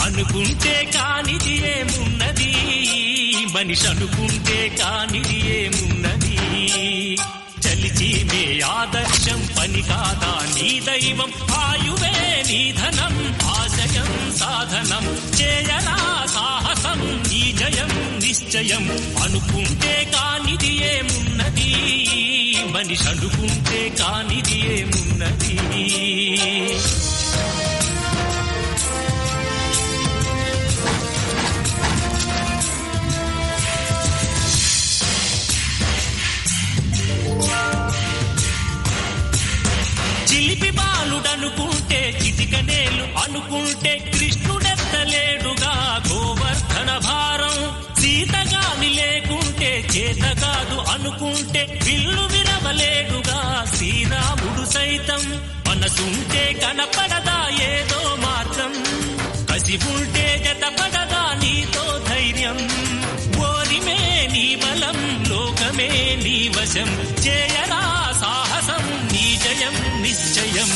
అనుకుంటే కానిది ఏమున్నది, మనిషి అనుకుంటే కానిది ఏమున్నది. చలిచి మే ఆదర్శం పని కాదా నీ దైవం, ఆయువే నీ ధనం ఆశయం సాధనం. చేయరా సాహసం నీ జయం నిశ్చయం, అనుకుంటే కానిది ఏమున్నది, మనిషి అనుకుంటే కానిది ఏమున్నది. చిలిపి బాలుడనుకుంటే చిటికనేలు అనుకుంటే కృష్ణుడెత్తలేడుగా గోవర్ధన భారం. సీతగాని లేకుంటే చేత కాదు అనుకుంటే విల్లు విరవలేడుగా శ్రీరాముడు సైతం. మనసుంటే కనపడదా ఏదో మార్గం, కసి ఉంటే జతపడదా నీతో ధైర్యం. ఓరిమే నీ బలం లోకమే నీ వశం, చేయరా సాహసం నీ జయం నిశ్చయం.